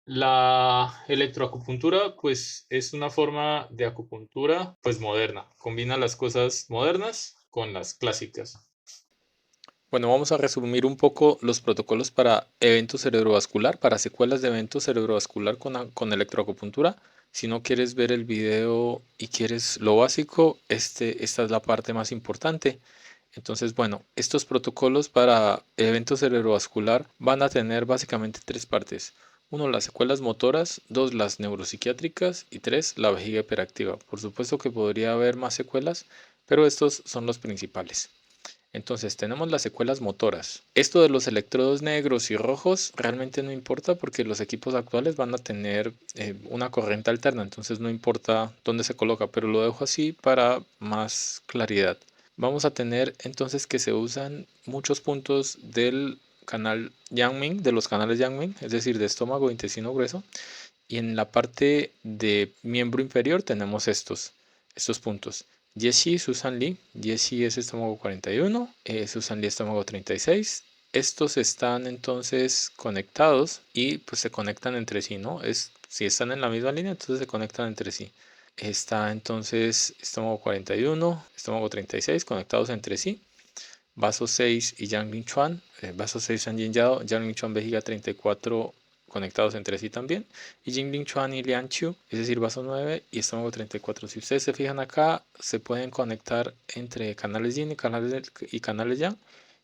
La electroacupuntura, pues, es una forma de acupuntura, pues, moderna. Combina las cosas modernas con las clásicas. Bueno, vamos a resumir un poco los protocolos para evento cerebrovascular, para secuelas de evento cerebrovascular con electroacupuntura. Si no quieres ver el video y quieres lo básico, esta es la parte más importante. Entonces, bueno, estos protocolos para evento cerebrovascular van a tener básicamente tres partes. Uno, las secuelas motoras, dos, las neuropsiquiátricas y tres, la vejiga hiperactiva. Por supuesto que podría haber más secuelas, pero estos son los principales. Entonces tenemos las secuelas motoras. Esto de los electrodos negros y rojos realmente no importa porque los equipos actuales van a tener una corriente alterna, entonces no importa dónde se coloca, pero lo dejo así para más claridad. Vamos a tener entonces que se usan muchos puntos del canal Yang-Ming, de los canales Yang-Ming, es decir, de estómago e intestino grueso. Y en la parte de miembro inferior tenemos estos puntos. Jessie, Susan Lee. Jessie es estómago 41, Susan Lee estómago 36. Estos están entonces conectados y pues se conectan entre sí, ¿no? Si están en la misma línea, entonces se conectan entre sí. Está entonces estómago 41, estómago 36 conectados entre sí. Vaso 6 y Yang Chuan, vaso 6 San Yin Yao, Yang Chuan vejiga 34 conectados entre sí también, y Jing Chuan y Lian Chu, es decir, vaso 9 y estómago 34. Si ustedes se fijan acá, se pueden conectar entre canales Yin y canales Yang,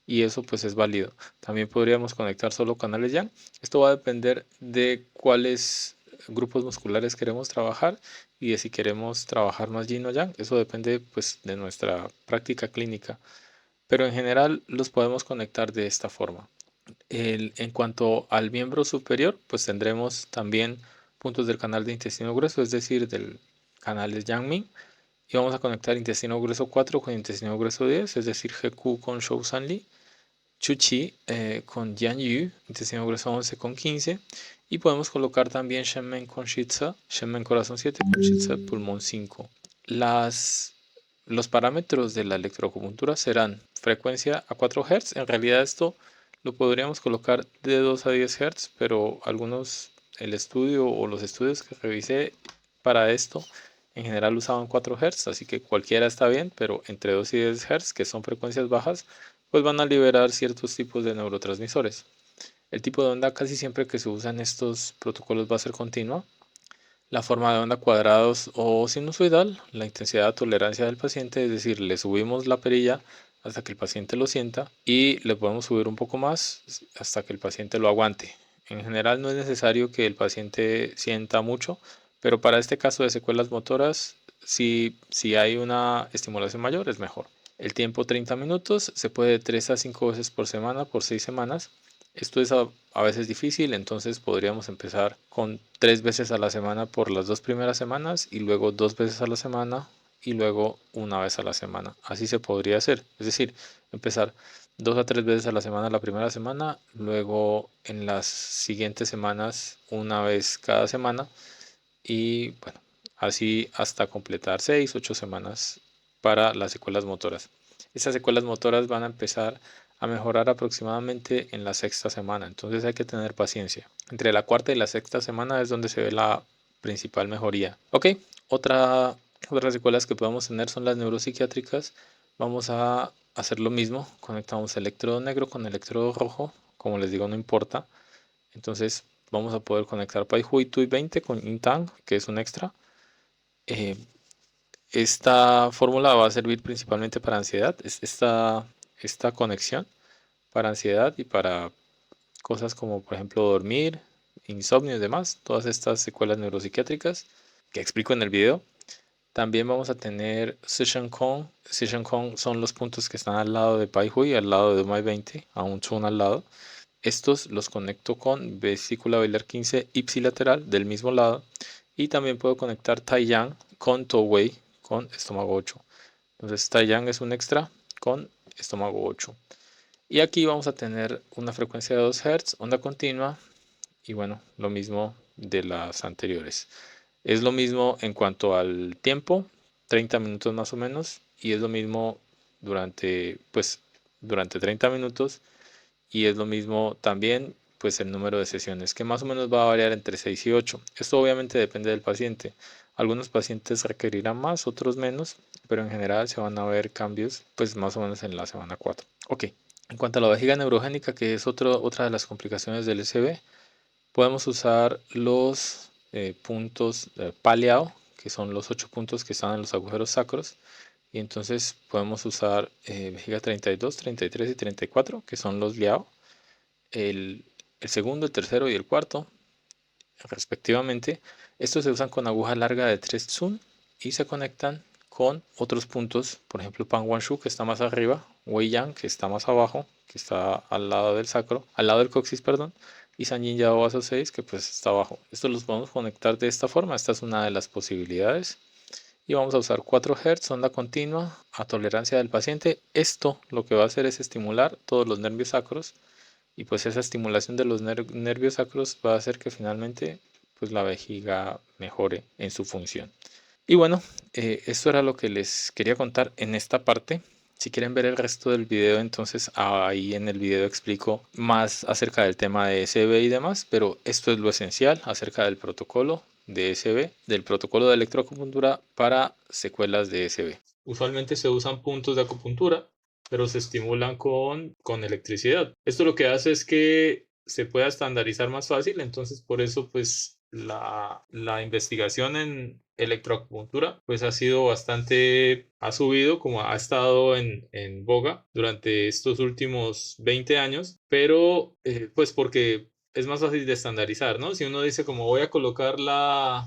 y eso pues es válido. También podríamos conectar solo canales Yang. Esto va a depender de cuáles grupos musculares queremos trabajar y de si queremos trabajar más Yin o Yang. Eso depende pues de nuestra práctica clínica, pero en general los podemos conectar de esta forma. En cuanto al miembro superior, pues tendremos también puntos del canal de intestino grueso, es decir, del canal de Yang-Ming, y vamos a conectar intestino grueso 4 con intestino grueso 10, es decir, GQ con Shou San Li, Chuchi con Yan Yu, intestino grueso 11 con 15, y podemos colocar también Shenmen con Shitsa, Shenmen corazón 7 con Shitsa pulmón 5. Los parámetros de la electroacupuntura serán frecuencia a 4 Hz. En realidad esto lo podríamos colocar de 2 a 10 Hz, pero el estudio o los estudios que revisé para esto en general usaban 4 Hz, así que cualquiera está bien, pero entre 2 y 10 Hz, que son frecuencias bajas, pues van a liberar ciertos tipos de neurotransmisores. El tipo de onda casi siempre que se usa en estos protocolos va a ser continua. La forma de onda cuadrados o sinusoidal, la intensidad de tolerancia del paciente, es decir, le subimos la perilla hasta que el paciente lo sienta y le podemos subir un poco más hasta que el paciente lo aguante. En general no es necesario que el paciente sienta mucho, pero para este caso de secuelas motoras, si hay una estimulación mayor es mejor. El tiempo 30 minutos, se puede de 3 a 5 veces por semana por 6 semanas. Esto es a veces difícil, entonces podríamos empezar con 3 veces a la semana por las 2 primeras semanas y luego 2 veces a la semana y luego una vez a la semana. Así se podría hacer. Es decir, empezar 2 a 3 veces a la semana la primera semana, luego en las siguientes semanas una vez cada semana y bueno, así hasta completar 6 8 semanas para las secuelas motoras. Estas secuelas motoras van a empezar a mejorar aproximadamente en la sexta semana, entonces hay que tener paciencia. Entre la cuarta y la sexta semana es donde se ve la principal mejoría. Ok, otras secuelas que podemos tener son las neuropsiquiátricas. Vamos a hacer lo mismo, conectamos electrodo negro con electrodo rojo, como les digo no importa. Entonces vamos a poder conectar PyHui TUI 20 con Intang, que es un extra. Eh, esta fórmula va a servir principalmente para ansiedad. Esta conexión para ansiedad y para cosas como por ejemplo dormir, insomnio y demás. Todas estas secuelas neuropsiquiátricas que explico en el video. También vamos a tener Session Con. Session Con son los puntos que están al lado de PyHui, al lado de My 20, aún son al lado. Estos los conecto con vesícula biliar 15 ipsilateral del mismo lado y también puedo conectar Taiyang con Towei con estómago 8. Entonces Taiyang es un extra con estómago 8. Y aquí vamos a tener una frecuencia de 2 Hz, onda continua y bueno, lo mismo de las anteriores. Es lo mismo en cuanto al tiempo, 30 minutos más o menos, y es lo mismo durante 30 minutos y es lo mismo también pues el número de sesiones, que más o menos va a variar entre 6 y 8. Esto obviamente depende del paciente. Algunos pacientes requerirán más, otros menos, pero en general se van a ver cambios pues más o menos en la semana 4. Ok, en cuanto a la vejiga neurogénica, que es otra de las complicaciones del SB, podemos usar los puntos paleado, que son los 8 puntos que están en los agujeros sacros. Y entonces podemos usar vejiga 32, 33 y 34, que son los liao. El segundo, el tercero y el cuarto, respectivamente. Estos se usan con aguja larga de 3 tsun y se conectan con otros puntos, por ejemplo Pan Wanshu, que está más arriba, Wei Yang, que está más abajo, que está al lado del sacro, al lado del coxis, perdón, y Sanjin Yao Vaso 6, que pues está abajo. Estos los podemos conectar de esta forma. Esta es una de las posibilidades. Y vamos a usar 4 Hz, onda continua, a tolerancia del paciente. Esto lo que va a hacer es estimular todos los nervios sacros, y pues esa estimulación de los nervios sacros va a hacer que finalmente pues la vejiga mejore en su función. Y bueno, esto era lo que les quería contar en esta parte. Si quieren ver el resto del video, entonces ahí en el video explico más acerca del tema de SB y demás, pero esto es lo esencial acerca del protocolo de SB, del protocolo de electroacupuntura para secuelas de SB. Usualmente se usan puntos de acupuntura, pero se estimulan con electricidad. Esto lo que hace es que se pueda estandarizar más fácil, entonces por eso pues la investigación en electroacupuntura pues ha subido, como ha estado en boga durante estos últimos 20 años, pero pues porque es más fácil de estandarizar, ¿no? Si uno dice como voy a colocar la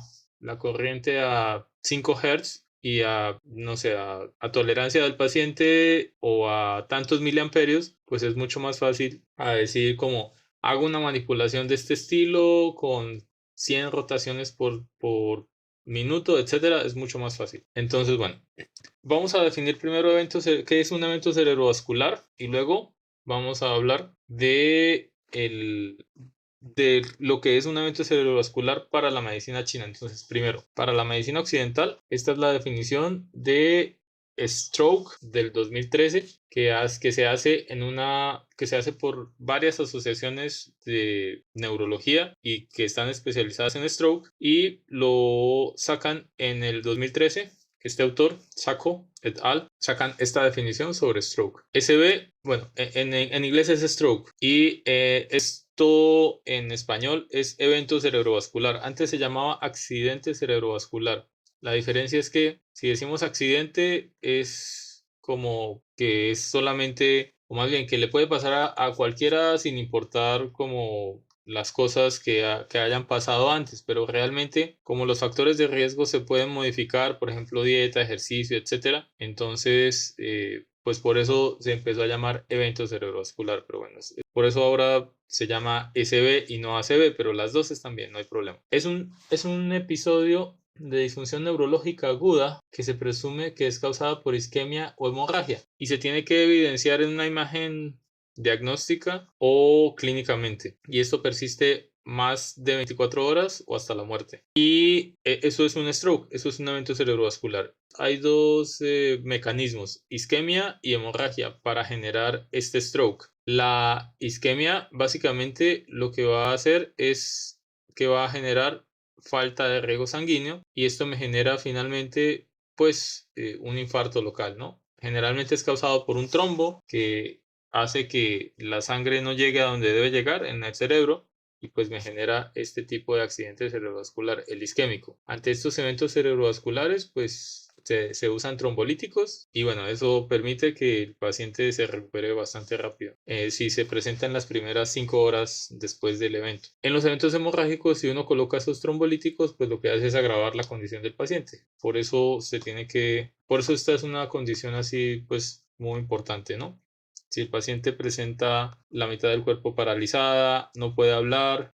corriente a 5 Hz, y no sé, a tolerancia del paciente o a tantos miliamperios, pues es mucho más fácil a decir como hago una manipulación de este estilo con 100 rotaciones por minuto, etcétera, es mucho más fácil. Entonces, bueno, vamos a definir primero qué es un evento cerebrovascular, y luego vamos a hablar de lo que es un evento cerebrovascular para la medicina china. Entonces, primero, para la medicina occidental, esta es la definición de stroke del 2013, que se hace que se hace por varias asociaciones de neurología y que están especializadas en stroke, y lo sacan en el 2013. Este autor, Sacco et al., sacan esta definición sobre stroke. SB, bueno, en inglés es stroke, y esto en español es evento cerebrovascular. Antes se llamaba accidente cerebrovascular. La diferencia es que si decimos accidente es como que es solamente, o más bien que le puede pasar a cualquiera sin importar como las cosas que hayan pasado antes, pero realmente como los factores de riesgo se pueden modificar, por ejemplo dieta, ejercicio, etcétera, entonces pues por eso se empezó a llamar evento cerebrovascular, pero bueno, por eso ahora se llama SB y no ACV, pero las dos están bien, no hay problema. Es un episodio de disfunción neurológica aguda que se presume que es causada por isquemia o hemorragia y se tiene que evidenciar en una imagen diagnóstica o clínicamente, y esto persiste más de 24 horas o hasta la muerte. Y eso es un stroke, eso es un evento cerebrovascular. Hay dos mecanismos, isquemia y hemorragia, para generar este stroke. La isquemia básicamente lo que va a hacer es que va a generar falta de riego sanguíneo, y esto me genera finalmente pues un infarto local, ¿no? Generalmente es causado por un trombo que hace que la sangre no llegue a donde debe llegar en el cerebro, y pues me genera este tipo de accidente cerebrovascular, el isquémico. Ante estos eventos cerebrovasculares, pues se usan trombolíticos, y bueno, eso permite que el paciente se recupere bastante rápido si se presenta en las primeras 5 horas después del evento. En los eventos hemorrágicos, si uno coloca esos trombolíticos, pues lo que hace es agravar la condición del paciente. Por eso esta es una condición así pues muy importante, ¿no? Si el paciente presenta la mitad del cuerpo paralizada, no puede hablar,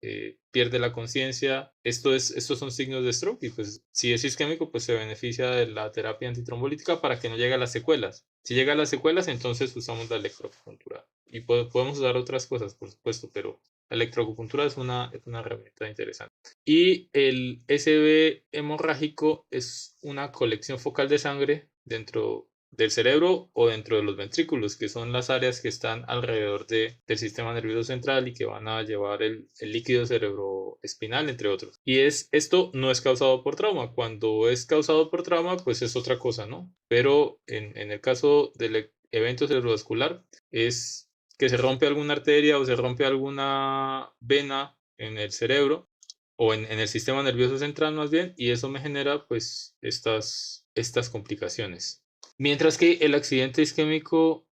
pierde la conciencia, estos son signos de stroke, y pues si es isquémico, pues se beneficia de la terapia antitrombolítica para que no llegue a las secuelas. Si llega a las secuelas, entonces usamos la electroacupuntura. Y podemos usar otras cosas, por supuesto, pero la electroacupuntura es una herramienta interesante. Y el SB hemorrágico es una colección focal de sangre dentro del cerebro o dentro de los ventrículos, que son las áreas que están alrededor del sistema nervioso central y que van a llevar el líquido cerebroespinal, entre otros. Y esto no es causado por trauma. Cuando es causado por trauma, pues es otra cosa, ¿no? Pero en el caso del evento cerebrovascular es que se rompe alguna arteria o se rompe alguna vena en el cerebro o en el sistema nervioso central más bien, y eso me genera pues estas complicaciones. Mientras que el accidente isquémico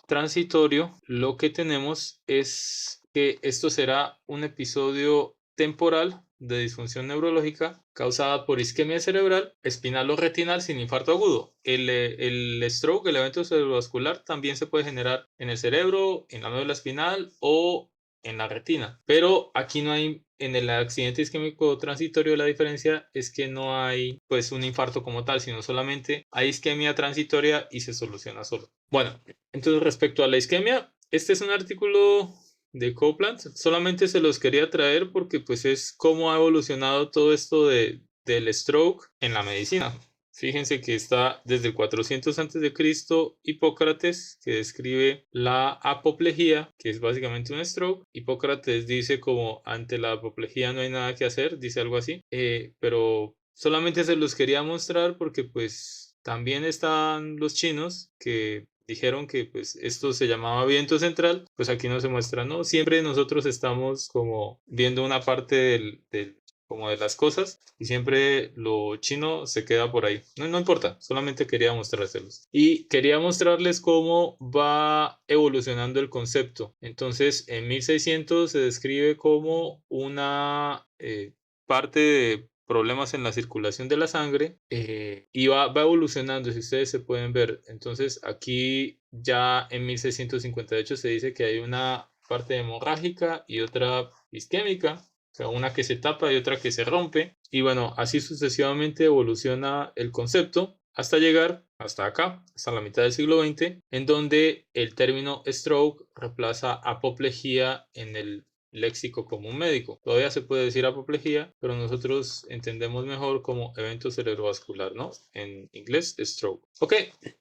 transitorio, lo que tenemos es que esto será un episodio temporal de disfunción neurológica causada por isquemia cerebral, espinal o retinal sin infarto agudo. El stroke, el evento cerebrovascular, también se puede generar en el cerebro, en la médula espinal o en la retina. Pero aquí no hay, en el accidente isquémico transitorio, la diferencia es que no hay pues un infarto como tal, sino solamente hay isquemia transitoria y se soluciona solo. Bueno, entonces respecto a la isquemia, este es un artículo de Copeland, solamente se los quería traer porque pues es cómo ha evolucionado todo esto del stroke en la medicina. Fíjense que está desde el 400 a.C. Hipócrates, que describe la apoplejía, que es básicamente un stroke. Hipócrates dice como ante la apoplejía no hay nada que hacer, dice algo así, pero solamente se los quería mostrar porque pues también están los chinos que dijeron que pues esto se llamaba viento central, pues aquí no se muestra, ¿no? Siempre nosotros estamos como viendo una parte como de las cosas y siempre lo chino se queda por ahí. No, no importa, solamente quería mostrárselos. Y quería mostrarles cómo va evolucionando el concepto. Entonces, en 1600 se describe como una parte de problemas en la circulación de la sangre y va evolucionando, si ustedes se pueden ver. Entonces, aquí ya en 1658 se dice que hay una parte hemorrágica y otra isquémica. O sea, una que se tapa y otra que se rompe. Y bueno, así sucesivamente evoluciona el concepto hasta llegar hasta acá, hasta la mitad del siglo XX, en donde el término stroke reemplaza apoplejía en el léxico común médico. Todavía se puede decir apoplejía, pero nosotros entendemos mejor como evento cerebrovascular, ¿no? En inglés, stroke. Ok,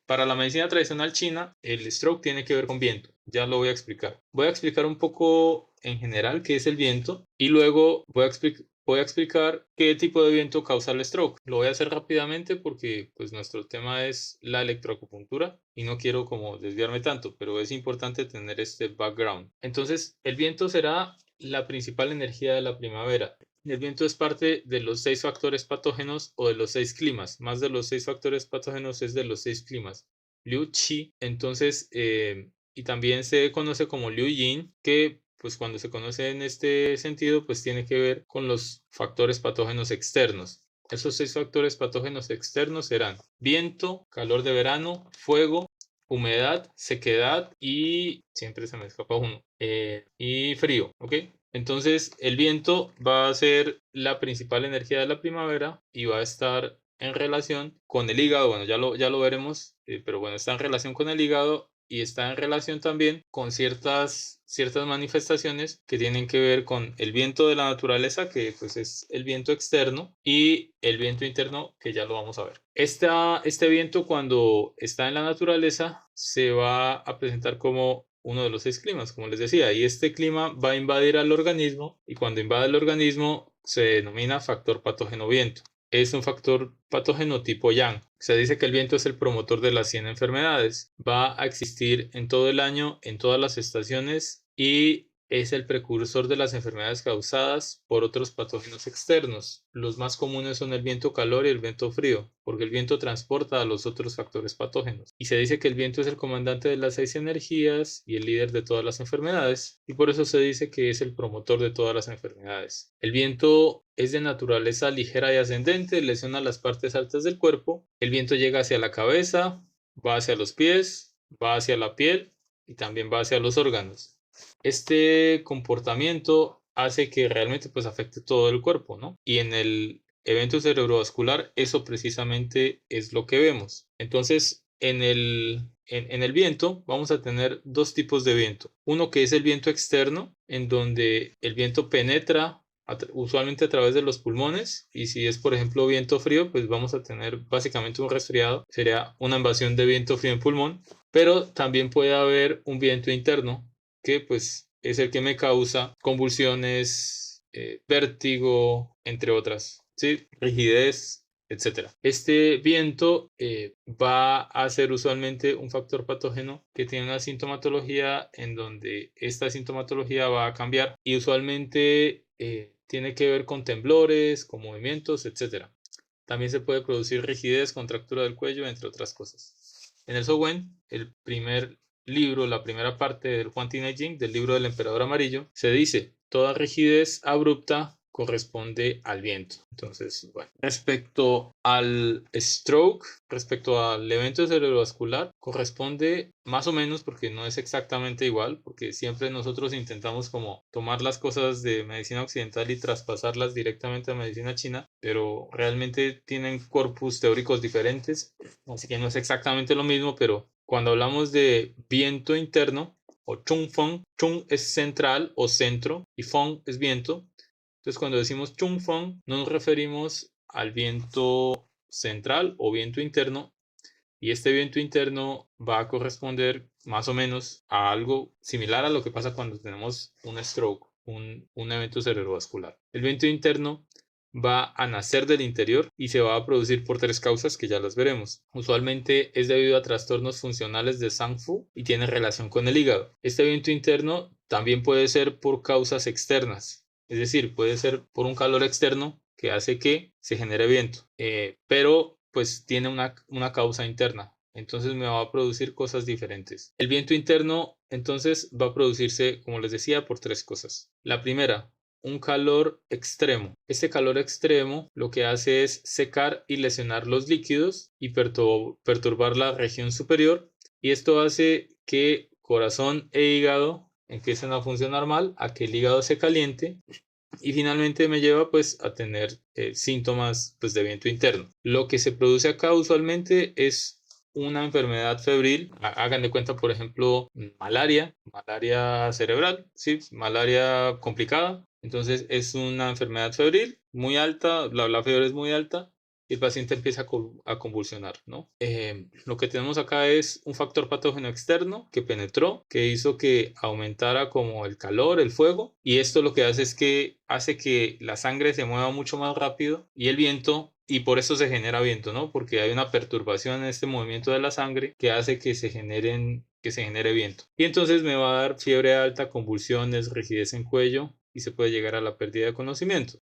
para la medicina tradicional china, el stroke tiene que ver con viento. Ya lo voy a explicar. Voy a explicar un poco en general qué es el viento y luego voy a explicar qué tipo de viento causa el stroke. Lo voy a hacer rápidamente porque pues nuestro tema es la electroacupuntura y no quiero como desviarme tanto, pero es importante tener este background. Entonces, el viento será la principal energía de la primavera. El viento es parte de los 6 factores patógenos o de los 6 climas. Más de los 6 factores patógenos es de los 6 climas. Liu Qi, entonces, y también se conoce como Liu Yin, que pues cuando se conoce en este sentido, pues tiene que ver con los factores patógenos externos. Esos 6 factores patógenos externos serán viento, calor de verano, fuego, humedad, sequedad y siempre se me escapa uno, y frío, ¿ok? Entonces el viento va a ser la principal energía de la primavera y va a estar en relación con el hígado, bueno, ya lo veremos, pero bueno, está en relación con el hígado y está en relación también con ciertas manifestaciones que tienen que ver con el viento de la naturaleza, que pues es el viento externo, y el viento interno, que ya lo vamos a ver. Este viento, cuando está en la naturaleza, se va a presentar como uno de los 6 climas, como les decía, y este clima va a invadir al organismo, y cuando invade el organismo se denomina factor patógeno viento. Es un factor patógeno tipo Yang. Se dice que el viento es el promotor de las 100 enfermedades. Va a existir en todo el año, en todas las estaciones y es el precursor de las enfermedades causadas por otros patógenos externos. Los más comunes son el viento calor y el viento frío, porque el viento transporta a los otros factores patógenos. Y se dice que el viento es el comandante de las 6 energías y el líder de todas las enfermedades, y por eso se dice que es el promotor de todas las enfermedades. El viento es de naturaleza ligera y ascendente, lesiona las partes altas del cuerpo. El viento llega hacia la cabeza, va hacia los pies, va hacia la piel y también va hacia los órganos. Este comportamiento hace que realmente pues afecte todo el cuerpo, ¿no? Y en el evento cerebrovascular eso precisamente es lo que vemos. Entonces, en el viento vamos a tener dos tipos de viento. Uno que es el viento externo, en donde el viento penetra usualmente a través de los pulmones, y si es por ejemplo viento frío, pues vamos a tener básicamente un resfriado, sería una invasión de viento frío en pulmón, pero también puede haber un viento interno que pues es el que me causa convulsiones, vértigo, entre otras, ¿sí? Rigidez, etcétera. Este viento va a ser usualmente un factor patógeno que tiene una sintomatología en donde esta sintomatología va a cambiar y usualmente tiene que ver con temblores, con movimientos, etcétera. También se puede producir rigidez, contractura del cuello, entre otras cosas. En el Shōgun, el primer libro, la primera parte del Huang Ti Jing, del libro del Emperador Amarillo, se dice: toda rigidez abrupta corresponde al viento. Entonces, bueno, respecto al stroke, respecto al evento cerebrovascular, corresponde más o menos, porque no es exactamente igual, porque siempre nosotros intentamos como tomar las cosas de medicina occidental y traspasarlas directamente a medicina china, pero realmente tienen corpus teóricos diferentes, así que no es exactamente lo mismo, pero cuando hablamos de viento interno o chung feng, chung es central o centro y feng es viento. Entonces, cuando decimos chung feng, nos referimos al viento central o viento interno, y este viento interno va a corresponder más o menos a algo similar a lo que pasa cuando tenemos un stroke, un evento cerebrovascular. El viento interno va a nacer del interior y se va a producir por tres causas que ya las veremos. Usualmente es debido a trastornos funcionales de Sang-Fu y tiene relación con el hígado. Este viento interno también puede ser por causas externas, es decir, puede ser por un calor externo que hace que se genere viento, pero pues tiene una causa interna. Entonces me va a producir cosas diferentes. El viento interno entonces va a producirse, como les decía, por tres cosas. La primera, un calor extremo. Este calor extremo lo que hace es secar y lesionar los líquidos y perturbar la región superior, y esto hace que corazón e hígado empiecen a funcionar mal, a que el hígado se caliente, y finalmente me lleva pues a tener síntomas pues de viento interno. Lo que se produce acá usualmente es una enfermedad febril. Hagan de cuenta, por ejemplo, malaria cerebral, ¿sí? Malaria complicada. Entonces es una enfermedad febril muy alta, la fiebre es muy alta y el paciente empieza a convulsionar, ¿no? Lo que tenemos acá es un factor patógeno externo que penetró, que hizo que aumentara como el calor, el fuego, y esto lo que hace es que hace que la sangre se mueva mucho más rápido y el viento, y por eso se genera viento, ¿no? Porque hay una perturbación en este movimiento de la sangre que hace que se genere viento. Y entonces me va a dar fiebre alta, convulsiones, rigidez en cuello y se puede llegar a la pérdida de conocimiento.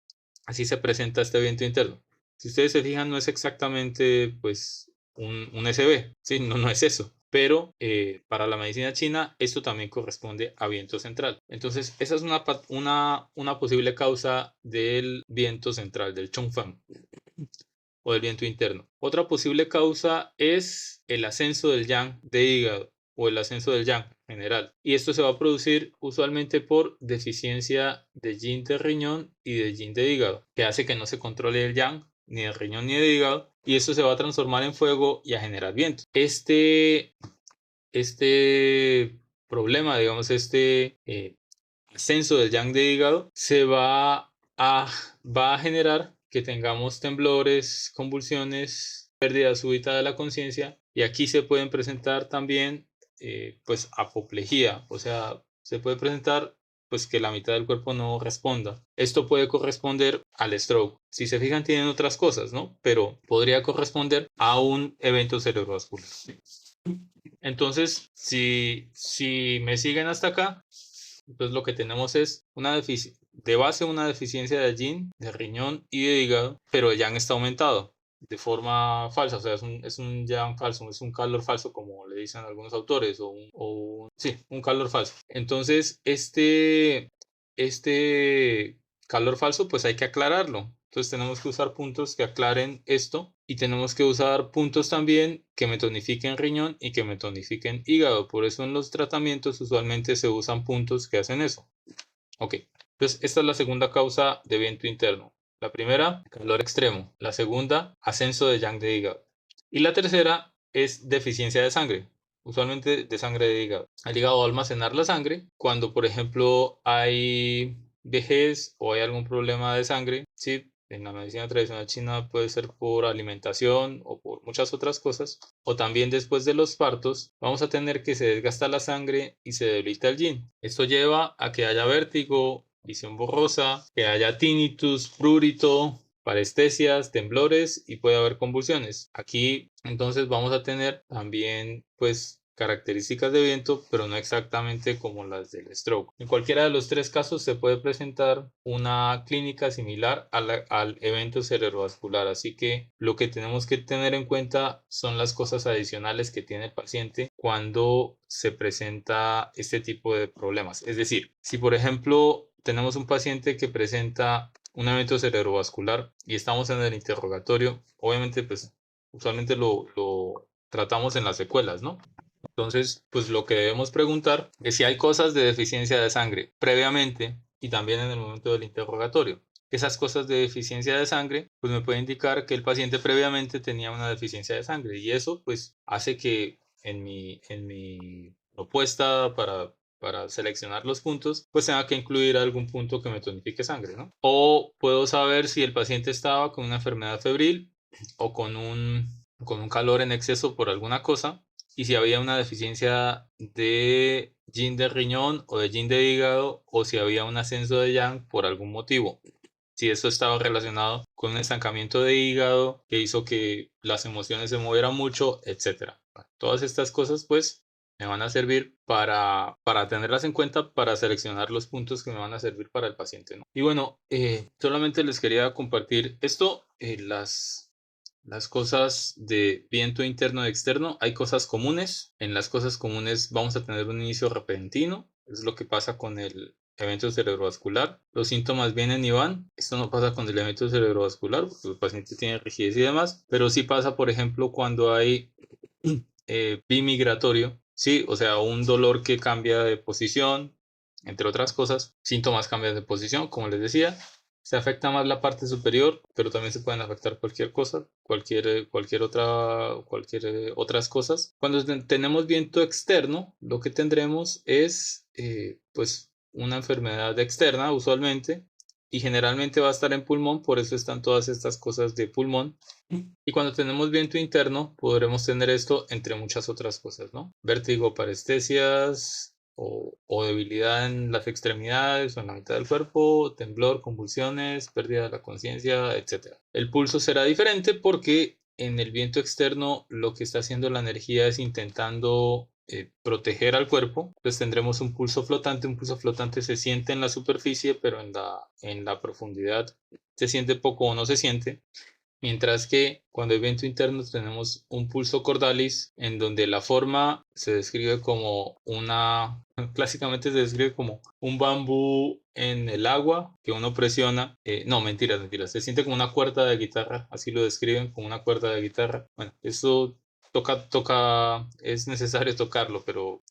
Así se presenta este viento interno. Si ustedes se fijan, no es exactamente pues un SB, ¿sí? No es eso. Pero para la medicina china esto también corresponde a viento central. Entonces esa es una posible causa del viento central, del Chongfang, o del viento interno. Otra posible causa es el ascenso del yang de hígado o el ascenso del yang general. Y esto se va a producir usualmente por deficiencia de yin de riñón y de yin de hígado, que hace que no se controle el yang ni del riñón ni del hígado, y esto se va a transformar en fuego y a generar viento. Este problema, digamos, ascenso del yang de hígado va a generar que tengamos temblores, convulsiones, pérdida súbita de la conciencia, y aquí se pueden presentar también pues apoplejía, o sea, se puede presentar pues que la mitad del cuerpo no responda. Esto puede corresponder al stroke. Si se fijan, tienen otras cosas, ¿no? Pero podría corresponder a un evento cerebrovascular. Entonces, si me siguen hasta acá, entonces lo que tenemos es de base una deficiencia de yin, de riñón y de hígado, pero el yang está aumentado de forma falsa, o sea, es un yang falso, es un calor falso, como le dicen algunos autores, sí, un calor falso. Entonces, este calor falso, pues hay que aclararlo. Entonces tenemos que usar puntos que aclaren esto, y tenemos que usar puntos también que me tonifiquen riñón y que me tonifiquen hígado. Por eso en los tratamientos usualmente se usan puntos que hacen eso. Ok, entonces esta es la segunda causa de viento interno. La primera, calor extremo. La segunda, ascenso de yang de hígado. Y la tercera es deficiencia de sangre, usualmente de sangre de hígado. El hígado va a almacenar la sangre cuando, por ejemplo, hay vejez o hay algún problema de sangre, ¿sí? En la medicina tradicional china puede ser por alimentación o por muchas otras cosas. O también después de los partos vamos a tener que se desgasta la sangre y se debilita el yin. Esto lleva a que haya vértigo, visión borrosa, que haya tinnitus, prurito, parestesias, temblores y puede haber convulsiones. Aquí entonces vamos a tener también pues características de viento, pero no exactamente como las del stroke. En cualquiera de los tres casos se puede presentar una clínica similar al evento cerebrovascular, así que lo que tenemos que tener en cuenta son las cosas adicionales que tiene el paciente cuando se presenta este tipo de problemas. Es decir, si por ejemplo tenemos un paciente que presenta un evento cerebrovascular y estamos en el interrogatorio, obviamente pues usualmente lo tratamos en las secuelas, ¿no? Entonces, pues lo que debemos preguntar es si hay cosas de deficiencia de sangre previamente y también en el momento del interrogatorio. Esas cosas de deficiencia de sangre, pues me puede indicar que el paciente previamente tenía una deficiencia de sangre y eso pues hace que en mi propuesta para seleccionar los puntos, pues tenga que incluir algún punto que me tonifique sangre, ¿no? O puedo saber si el paciente estaba con una enfermedad febril o con un calor en exceso por alguna cosa y si había una deficiencia de yin de riñón o de yin de hígado o si había un ascenso de yang por algún motivo. Si eso estaba relacionado con un estancamiento de hígado que hizo que las emociones se movieran mucho, etc. Todas estas cosas pues me van a servir para tenerlas en cuenta para seleccionar los puntos que me van a servir para el paciente, ¿no? Y bueno, solamente les quería compartir esto, las cosas de viento interno y externo. Hay cosas comunes. En las cosas comunes vamos a tener un inicio repentino. Es lo que pasa con el evento cerebrovascular. Los síntomas vienen y van. Esto no pasa con el evento cerebrovascular porque el paciente tiene rigidez y demás. Pero sí pasa, por ejemplo, cuando hay bimigratorio. Sí, o sea, un dolor que cambia de posición, entre otras cosas. Síntomas cambian de posición, como les decía. Se afecta más la parte superior, pero también se pueden afectar cualquier cosa, otras cosas. Cuando tenemos viento externo, lo que tendremos es pues una enfermedad externa usualmente y generalmente va a estar en pulmón, por eso están todas estas cosas de pulmón. Y cuando tenemos viento interno, podremos tener esto entre muchas otras cosas, ¿no? Vértigo, parestesias, o debilidad en las extremidades o en la mitad del cuerpo, temblor, convulsiones, pérdida de la conciencia, etc. El pulso será diferente porque en el viento externo lo que está haciendo la energía es intentando proteger al cuerpo. Entonces tendremos un pulso flotante. Un pulso flotante se siente en la superficie, pero en la profundidad se siente poco o no se siente. Mientras que cuando hay viento interno tenemos un pulso cordalis en donde la forma se describe como clásicamente se describe como un bambú en el agua que uno presiona. No, mentiras, se siente como una cuerda de guitarra, así lo describen, como una cuerda de guitarra. Bueno, eso es necesario tocarlo, pero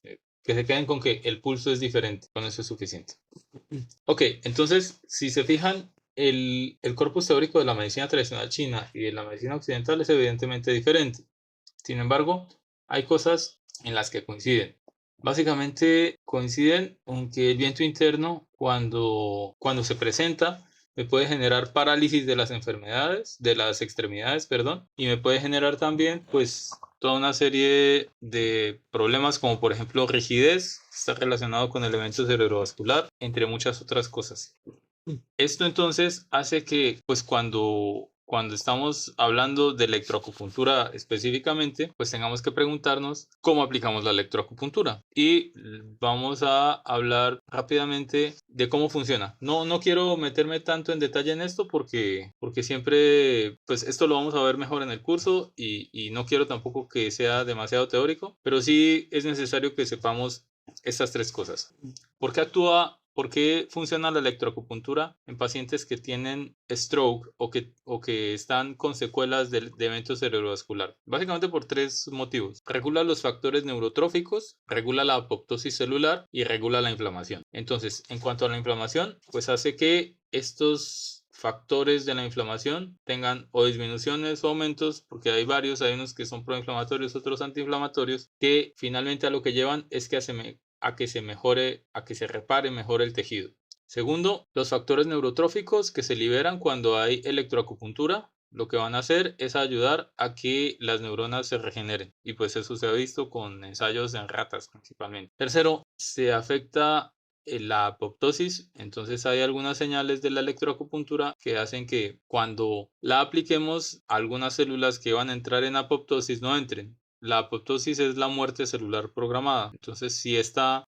que se queden con que el pulso es diferente, con eso es suficiente. Ok, entonces, si se fijan, el corpus teórico de la medicina tradicional china y de la medicina occidental es evidentemente diferente. Sin embargo, hay cosas en las que coinciden. Básicamente coinciden en que el viento interno, cuando se presenta, me puede generar parálisis de las enfermedades, de las extremidades, perdón, y me puede generar también, pues, toda una serie de problemas como por ejemplo rigidez, que está relacionado con el evento cerebrovascular, entre muchas otras cosas. Esto entonces hace que, pues cuando estamos hablando de electroacupuntura específicamente, pues tengamos que preguntarnos cómo aplicamos la electroacupuntura. Y vamos a hablar rápidamente de cómo funciona. No quiero meterme tanto en detalle en esto porque siempre, pues esto lo vamos a ver mejor en el curso y no quiero tampoco que sea demasiado teórico, pero sí es necesario que sepamos estas tres cosas. ¿Por qué funciona la electroacupuntura en pacientes que tienen stroke o que están con secuelas de evento cerebrovascular? Básicamente por tres motivos. Regula los factores neurotróficos, regula la apoptosis celular y regula la inflamación. Entonces, en cuanto a la inflamación, pues hace que estos factores de la inflamación tengan o disminuciones o aumentos, porque hay unos que son proinflamatorios, otros antiinflamatorios, que finalmente a lo que llevan es que a que se repare mejor el tejido. Segundo, los factores neurotróficos que se liberan cuando hay electroacupuntura, lo que van a hacer es ayudar a que las neuronas se regeneren. Y pues eso se ha visto con ensayos en ratas principalmente. Tercero, se afecta la apoptosis. Entonces hay algunas señales de la electroacupuntura que hacen que cuando la apliquemos, algunas células que van a entrar en apoptosis no entren. La apoptosis es la muerte celular programada. Entonces, si esta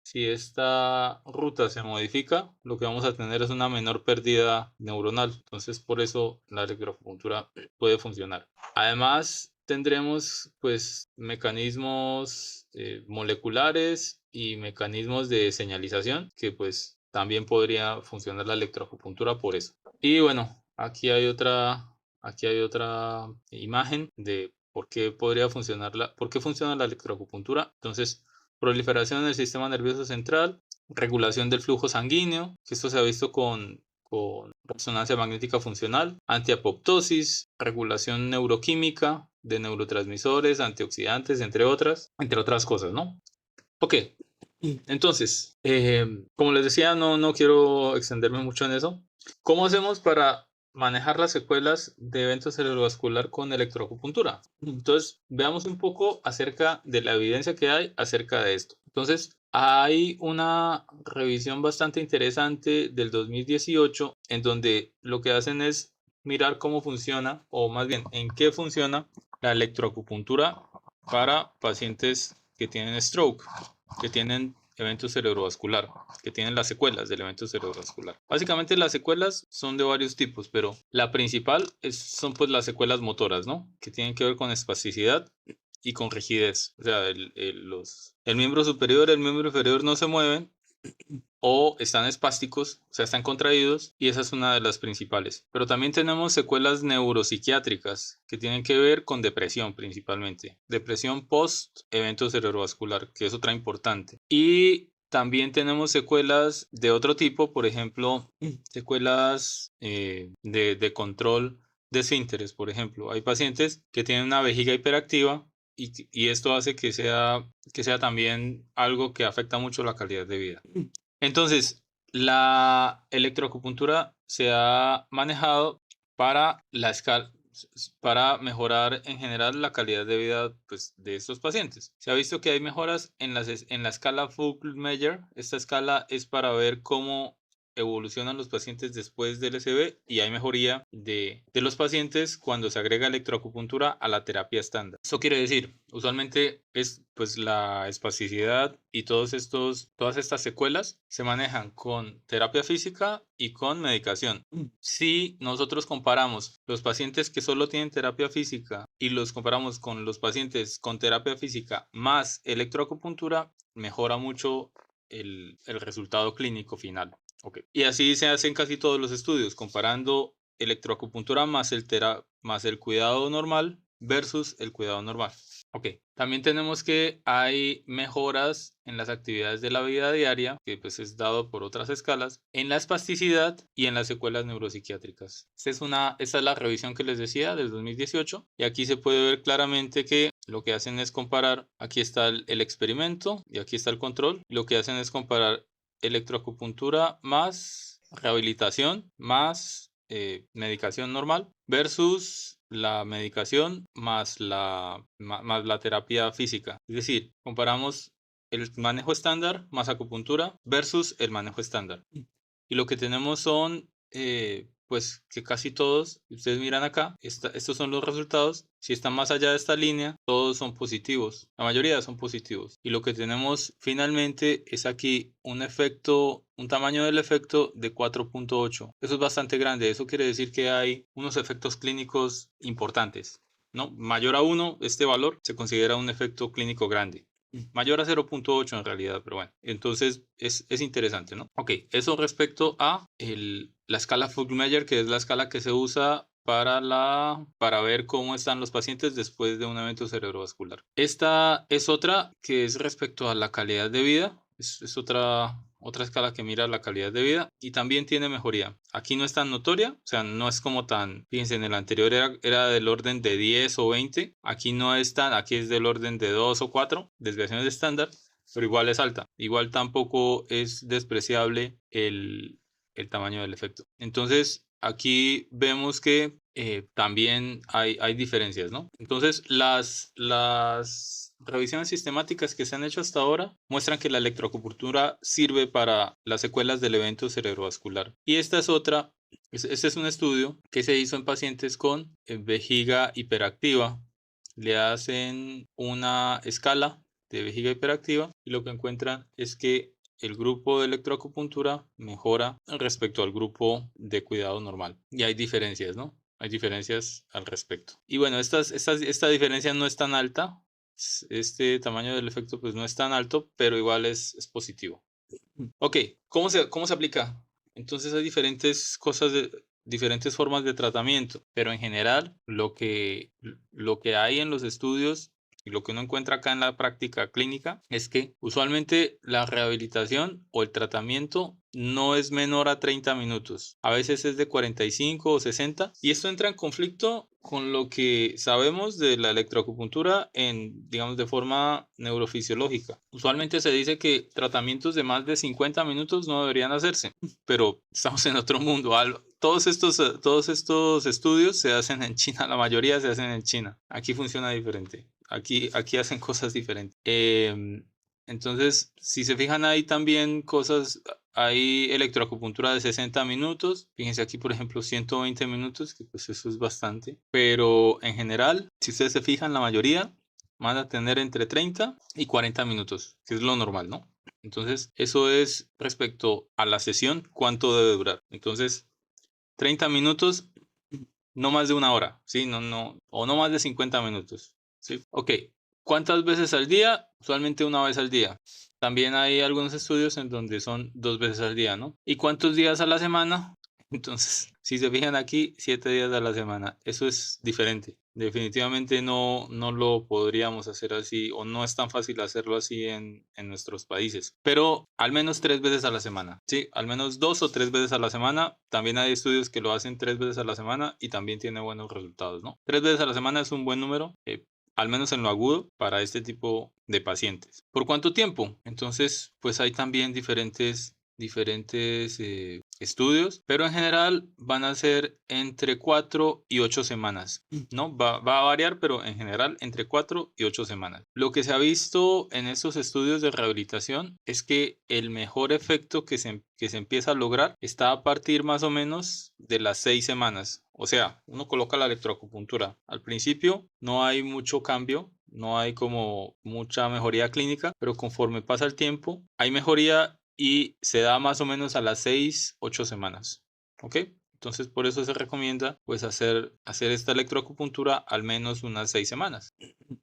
ruta se modifica, lo que vamos a tener es una menor pérdida neuronal. Entonces, por eso la electroacupuntura puede funcionar. Además, tendremos pues mecanismos moleculares y mecanismos de señalización que pues también podría funcionar la electroacupuntura por eso. Y bueno, aquí hay otra imagen de por qué funciona la electroacupuntura. Entonces, proliferación en el sistema nervioso central, regulación del flujo sanguíneo, que esto se ha visto con resonancia magnética funcional, antiapoptosis, regulación neuroquímica de neurotransmisores, antioxidantes, entre otras cosas, ¿no? Ok, entonces, como les decía, no quiero extenderme mucho en eso. ¿Cómo hacemos para manejar las secuelas de evento cerebrovascular con electroacupuntura? Entonces, veamos un poco acerca de la evidencia que hay acerca de esto. Entonces, hay una revisión bastante interesante del 2018 en donde lo que hacen es mirar cómo funciona, o más bien, en qué funciona la electroacupuntura para pacientes que tienen stroke, que tienen evento cerebrovascular, que tienen las secuelas del evento cerebrovascular. Básicamente las secuelas son de varios tipos, pero la principal son pues las secuelas motoras, ¿no? Que tienen que ver con espasticidad y con rigidez. O sea, el miembro superior y el miembro inferior no se mueven o están espásticos, o sea, están contraídos, y esa es una de las principales. Pero también tenemos secuelas neuropsiquiátricas que tienen que ver con depresión principalmente. Depresión post evento cerebrovascular, que es otra importante. Y también tenemos secuelas de otro tipo, por ejemplo, secuelas de control de esfínteres, por ejemplo. Hay pacientes que tienen una vejiga hiperactiva y esto hace que sea también algo que afecta mucho la calidad de vida. Entonces, la electroacupuntura se ha manejado para para mejorar en general la calidad de vida pues, de estos pacientes. Se ha visto que hay mejoras en la escala Fogg-Meyer. Esta escala es para ver cómo evolucionan los pacientes después del SB, y hay mejoría de los pacientes cuando se agrega electroacupuntura a la terapia estándar. Eso quiere decir, usualmente es pues la espasticidad y todas estas secuelas se manejan con terapia física y con medicación. Si nosotros comparamos los pacientes que solo tienen terapia física y los comparamos con los pacientes con terapia física más electroacupuntura, mejora mucho el resultado clínico final. Okay. Y así se hacen casi todos los estudios, comparando electroacupuntura más el cuidado normal versus el cuidado normal. Ok, también tenemos que hay mejoras en las actividades de la vida diaria, que pues es dado por otras escalas, en la espasticidad y en las secuelas neuropsiquiátricas. Esta es la revisión que les decía del 2018, y aquí se puede ver claramente que lo que hacen es comparar, aquí está el experimento y aquí está el control, lo que hacen es comparar electroacupuntura más rehabilitación más medicación normal versus la medicación más la terapia física. Es decir, comparamos el manejo estándar más acupuntura versus el manejo estándar. Y lo que tenemos son pues que casi todos, si ustedes miran acá, estos son los resultados. Si están más allá de esta línea, todos son positivos. La mayoría son positivos. Y lo que tenemos finalmente es aquí un tamaño del efecto de 4.8. Eso es bastante grande. Eso quiere decir que hay unos efectos clínicos importantes, ¿no? Mayor a 1, este valor se considera un efecto clínico grande. Mayor a 0.8 en realidad, pero bueno, entonces es interesante, ¿no? Ok, eso respecto a la escala Fogg-Meyer, que es la escala que se usa para ver cómo están los pacientes después de un evento cerebrovascular. Esta es otra que es respecto a la calidad de vida. Es otra escala que mira la calidad de vida y también tiene mejoría. Aquí no es tan notoria, o sea, no es como tan, fíjense, en el anterior era del orden de 10 o 20, aquí no es tan, aquí es del orden de 2 o 4 desviaciones de estándar, pero igual es alta. Igual tampoco es despreciable el tamaño del efecto. Entonces, aquí vemos que también hay diferencias, ¿no? Entonces, las revisiones sistemáticas que se han hecho hasta ahora muestran que la electroacupuntura sirve para las secuelas del evento cerebrovascular. Y esta es otra, este es un estudio que se hizo en pacientes con vejiga hiperactiva. Le hacen una escala de vejiga hiperactiva y lo que encuentran es que el grupo de electroacupuntura mejora respecto al grupo de cuidado normal. Y hay diferencias, ¿no? Hay diferencias al respecto. Y bueno, esta diferencia no es tan alta. Este tamaño del efecto pues no es tan alto, pero igual es positivo. Ok, ¿cómo se aplica? Entonces hay diferentes cosas, diferentes formas de tratamiento, pero en general lo que hay en los estudios y lo que uno encuentra acá en la práctica clínica es que usualmente la rehabilitación o el tratamiento no es menor a 30 minutos. A veces es de 45 o 60 y esto entra en conflicto con lo que sabemos de la electroacupuntura digamos, de forma neurofisiológica. Usualmente se dice que tratamientos de más de 50 minutos no deberían hacerse, pero estamos en otro mundo. Todos estos estudios se hacen en China, la mayoría se hacen en China. Aquí funciona diferente. Aquí hacen cosas diferentes. Entonces, si se fijan, hay también cosas, hay electroacupuntura de 60 minutos. Fíjense aquí, por ejemplo, 120 minutos, que pues eso es bastante. Pero en general, si ustedes se fijan, la mayoría van a tener entre 30 y 40 minutos, que es lo normal, ¿no? Entonces, eso es respecto a la sesión, cuánto debe durar. Entonces, 30 minutos, no más de una hora, ¿sí? O no más de 50 minutos, ¿sí? Ok, ¿cuántas veces al día? Usualmente una vez al día. También hay algunos estudios en donde son 2 veces al día, ¿no? ¿Y cuántos días a la semana? Entonces, si se fijan aquí, 7 días a la semana. Eso es diferente. Definitivamente no lo podríamos hacer así o no es tan fácil hacerlo así en nuestros países. Pero al menos 3 veces a la semana. Sí, al menos 2 o 3 veces a la semana. También hay estudios que lo hacen 3 veces a la semana y también tiene buenos resultados, ¿no? 3 veces a la semana es un buen número. Al menos en lo agudo, para este tipo de pacientes. ¿Por cuánto tiempo? Entonces, pues hay también diferentes estudios, pero en general van a ser entre 4 y 8 semanas, ¿no? Va a variar, pero en general entre 4 y 8 semanas. Lo que se ha visto en estos estudios de rehabilitación es que el mejor efecto que se empieza a lograr está a partir más o menos de las 6 semanas. O sea, uno coloca la electroacupuntura. Al principio no hay mucho cambio, no hay como mucha mejoría clínica, pero conforme pasa el tiempo hay mejoría y se da más o menos a las 6, 8 semanas. ¿Ok? Entonces por eso se recomienda pues hacer esta electroacupuntura al menos unas 6 semanas.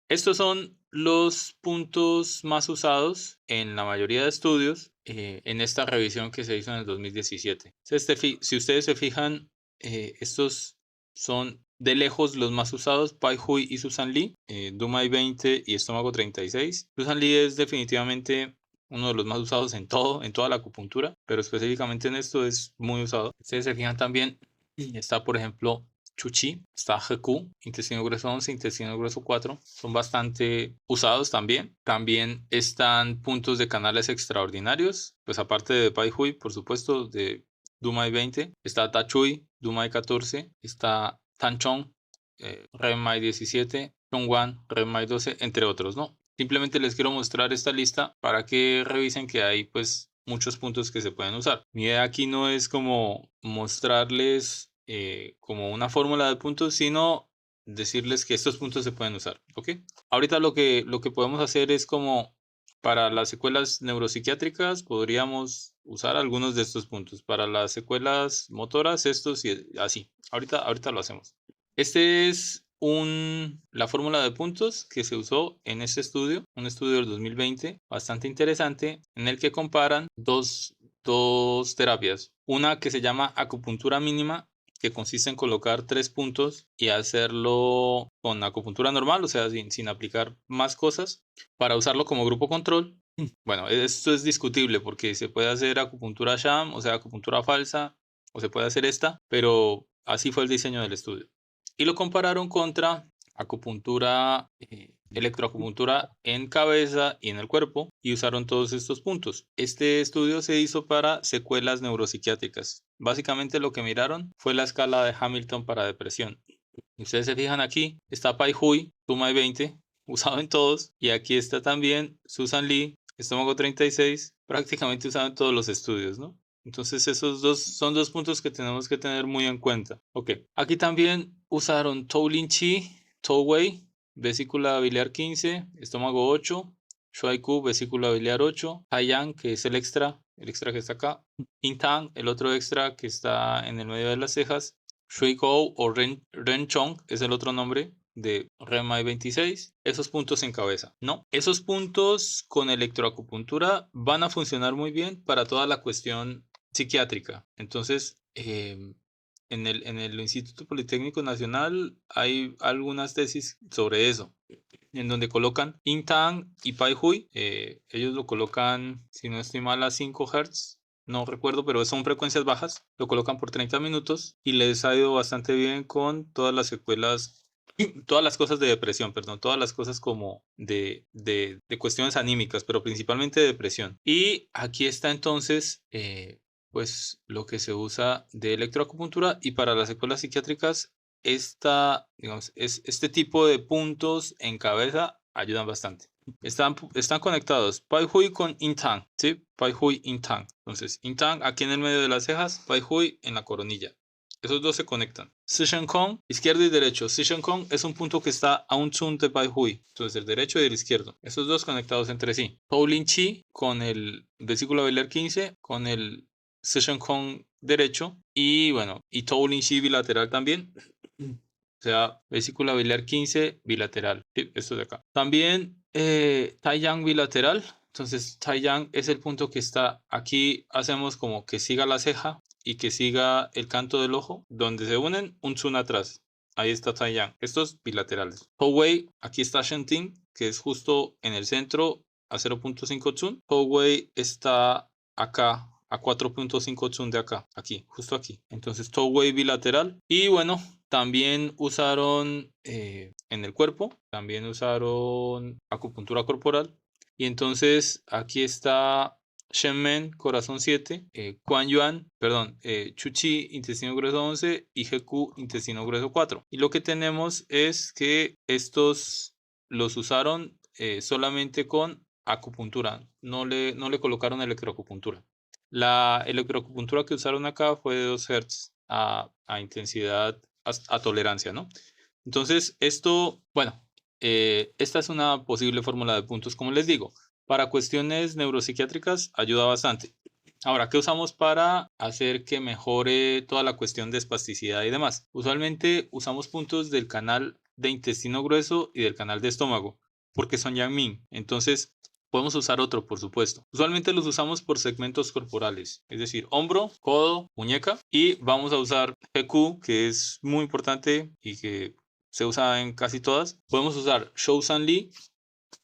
Estos son los puntos más usados en la mayoría de estudios en esta revisión que se hizo en el 2017. Si ustedes se fijan, estos son de lejos los más usados, Pai Hui y Susan Lee, Dumai 20 y Estómago 36. Susan Lee es definitivamente uno de los más usados en toda la acupuntura, pero específicamente en esto es muy usado. Ustedes se fijan también, está por ejemplo Chuchi, está GQ, intestino grueso 11, intestino grueso 4, son bastante usados también. También están puntos de canales extraordinarios, pues aparte de Pai Hui, por supuesto, de Dumai 20, está Tachui, Dumai 14, está Tanchong, Renmai 17, Chongwan, Renmai 12, entre otros, ¿no? Simplemente les quiero mostrar esta lista para que revisen que hay pues muchos puntos que se pueden usar. Mi idea aquí no es como mostrarles como una fórmula de puntos, sino decirles que estos puntos se pueden usar, ¿ok? Ahorita lo que podemos hacer es como para las secuelas neuropsiquiátricas podríamos usar algunos de estos puntos. Para las secuelas motoras, estos y así. Ahorita lo hacemos. Este es la fórmula de puntos que se usó en este estudio, un estudio del 2020, bastante interesante, en el que comparan dos terapias. Una que se llama acupuntura mínima, que consiste en colocar 3 puntos y hacerlo con acupuntura normal, o sea, sin aplicar más cosas, para usarlo como grupo control. Bueno, esto es discutible porque se puede hacer acupuntura sham, o sea, acupuntura falsa, o se puede hacer esta, pero así fue el diseño del estudio. Y lo compararon contra acupuntura electroacupuntura en cabeza y en el cuerpo y usaron todos estos puntos. Este estudio se hizo para secuelas neuropsiquiátricas. Básicamente lo que miraron fue la escala de Hamilton para depresión. Y ustedes se fijan aquí, está Pai Hui, Sumai 20, usado en todos, y aquí está también Susan Lee, estómago 36, prácticamente usado en todos los estudios, ¿no? Entonces esos dos son dos puntos que tenemos que tener muy en cuenta. Ok, aquí también usaron Tou Lin Chi, Tou Wei, vesícula biliar 15, estómago 8, Shuai Ku, vesícula biliar 8, Haiyang, que es el extra que está acá, Intang, el otro extra que está en el medio de las cejas, Shui Kou o Ren Chong es el otro nombre de REMAI 26, esos puntos en cabeza, ¿no? Esos puntos con electroacupuntura van a funcionar muy bien para toda la cuestión psiquiátrica. Entonces, en el Instituto Politécnico Nacional hay algunas tesis sobre eso, en donde colocan Intang y Pai Hui. Ellos lo colocan, si no estoy mal, a 5 Hz. No recuerdo, pero son frecuencias bajas. Lo colocan por 30 minutos y les ha ido bastante bien con todas las secuelas, todas las cosas de depresión, perdón, todas las cosas como de cuestiones anímicas, pero principalmente de depresión. Y aquí está entonces, pues lo que se usa de electroacupuntura, y para las secuelas psiquiátricas digamos, este tipo de puntos en cabeza ayudan bastante. Están conectados Pai Hui con Intang, ¿sí? Pai Hui, Intang. Entonces, Intang aquí en el medio de las cejas, Pai Hui en la coronilla. Esos dos se conectan. Sishen Kong, izquierdo y derecho. Sishen Kong es un punto que está a un Tsun de Pai Hui. Entonces, el derecho y el izquierdo. Esos dos conectados entre sí. Tou Lin Chi con el vesícula biliar 15, con el Sishen Kong derecho. Y bueno, y Tou Lin Chi bilateral también. O sea, vesícula biliar 15 bilateral. Sí, esto de acá. También Taiyang bilateral. Entonces, Taiyang es el punto que está aquí. Hacemos como que siga la ceja y que siga el canto del ojo, donde se unen un Tsun atrás. Ahí está Taiyang. Estos bilaterales. Tou Wei, aquí está Shenting, que es justo en el centro a 0.5 Tsun. Tou Wei está acá a 4.5 Tsun de acá, aquí, justo aquí. Entonces, Tou Wei bilateral. Y bueno, también usaron en el cuerpo, también usaron acupuntura corporal. Y entonces aquí está Shenmen, corazón 7, Kuan Yuan, perdón, Chuchi, intestino grueso 11 y Heku, intestino grueso 4. Y lo que tenemos es que estos los usaron solamente con acupuntura, no le colocaron electroacupuntura. La electroacupuntura que usaron acá fue de 2 Hz a intensidad, a tolerancia, ¿no? Entonces, esto, bueno, esta es una posible fórmula de puntos, como les digo. Para cuestiones neuropsiquiátricas ayuda bastante. Ahora, ¿qué usamos para hacer que mejore toda la cuestión de espasticidad y demás? Usualmente usamos puntos del canal de intestino grueso y del canal de estómago, porque son Yang-Ming. Entonces, podemos usar otro, por supuesto. Usualmente los usamos por segmentos corporales, es decir, hombro, codo, muñeca. Y vamos a usar GQ, que es muy importante y que se usa en casi todas. Podemos usar Shousan Lee,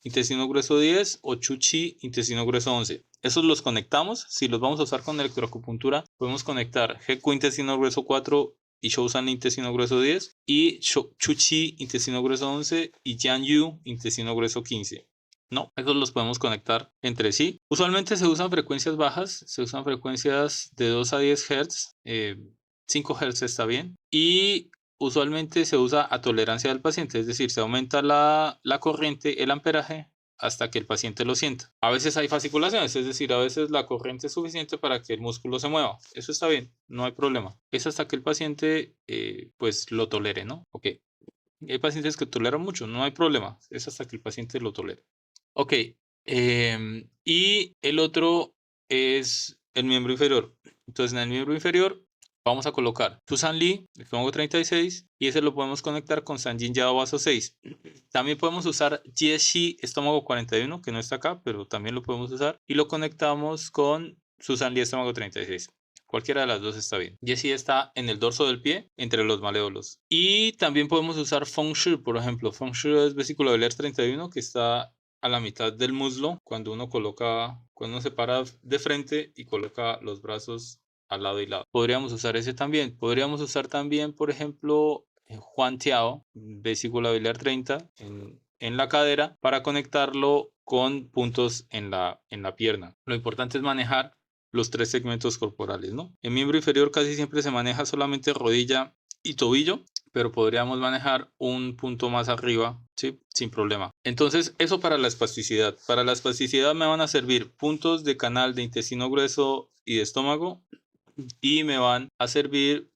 intestino grueso 10, o Chuchi, intestino grueso 11. Esos los conectamos. Si los vamos a usar con electroacupuntura, podemos conectar GQ, intestino grueso 4 y Shousan Lee, intestino grueso 10, y Chuchi, intestino grueso 11, y Jianyu, intestino grueso 15. No, esos los podemos conectar entre sí. Usualmente se usan frecuencias bajas, se usan frecuencias de 2 a 10 Hz, 5 Hz está bien, y usualmente se usa a tolerancia del paciente, es decir, se aumenta la corriente, el amperaje, hasta que el paciente lo sienta. A veces hay fasciculaciones, es decir, a veces la corriente es suficiente para que el músculo se mueva. Eso está bien, no hay problema. Es hasta que el paciente pues lo tolere, ¿no? Ok. Hay pacientes que toleran mucho, no hay problema. Es hasta que el paciente lo tolere. Ok. Y el otro es el miembro inferior. Entonces, en el miembro inferior vamos a colocar Susan Lee, estómago 36, y ese lo podemos conectar con Sanjin Yao vaso 6. También podemos usar Jieshi, estómago 41, que no está acá, pero también lo podemos usar, y lo conectamos con Susan Lee, estómago 36. Cualquiera de las dos está bien. Jieshi está en el dorso del pie, entre los malévolos. Y también podemos usar Feng Shui, por ejemplo. Feng Shui es vesícula biliar 31, que está a la mitad del muslo, cuando uno se para de frente y coloca los brazos al lado y lado. Podríamos usar ese también. Podríamos usar también, por ejemplo, Juan Tiao, vesícula biliar 30, en en la cadera para conectarlo con puntos en la pierna. Lo importante es manejar los 3 segmentos corporales, ¿no? En miembro inferior casi siempre se maneja solamente rodilla y tobillo, pero podríamos manejar un punto más arriba, ¿sí? Sin problema. Entonces, eso para la espasticidad. Para la espasticidad me van a servir puntos de canal de intestino grueso y de estómago, y me van a servir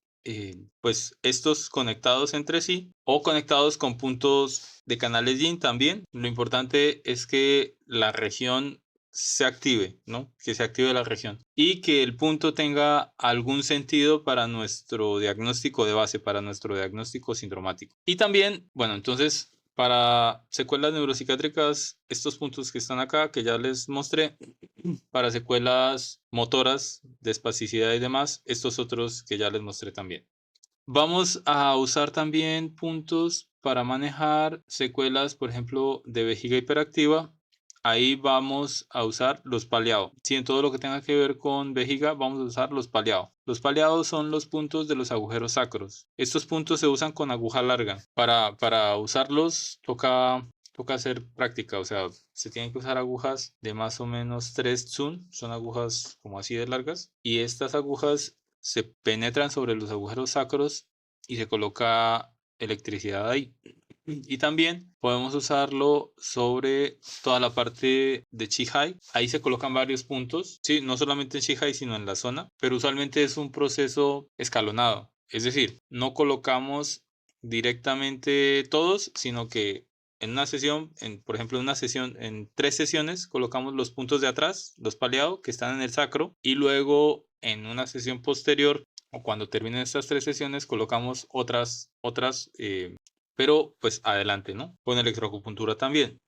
pues estos conectados entre sí o conectados con puntos de canales yin también. Lo importante es que la región se active, ¿no? Que se active la región y que el punto tenga algún sentido para nuestro diagnóstico de base, para nuestro diagnóstico sindromático. Y también, bueno, entonces para secuelas neuropsiquiátricas, estos puntos que están acá, que ya les mostré, para secuelas motoras de espasticidad y demás, estos otros que ya les mostré también. Vamos a usar también puntos para manejar secuelas, por ejemplo, de vejiga hiperactiva. Ahí vamos a usar los paliados. Si en todo lo que tenga que ver con vejiga, vamos a usar los paliados. Los paliados son los puntos de los agujeros sacros. Estos puntos se usan con aguja larga. Para usarlos toca hacer práctica, o sea, se tienen que usar agujas de más o menos 3 tsun, son agujas como así de largas, y estas agujas se penetran sobre los agujeros sacros y se coloca electricidad ahí. Y también podemos usarlo sobre toda la parte de Chihai. Ahí se colocan varios puntos, sí, no solamente en Chihai, sino en la zona, pero usualmente es un proceso escalonado. Es decir, no colocamos directamente todos, sino que en una sesión, por ejemplo, en una sesión, en 3 sesiones, colocamos los puntos de atrás, los paliados que están en el sacro, y luego en una sesión posterior, o cuando terminen estas 3 sesiones, colocamos otras, pero pues adelante, ¿no? Con electroacupuntura también.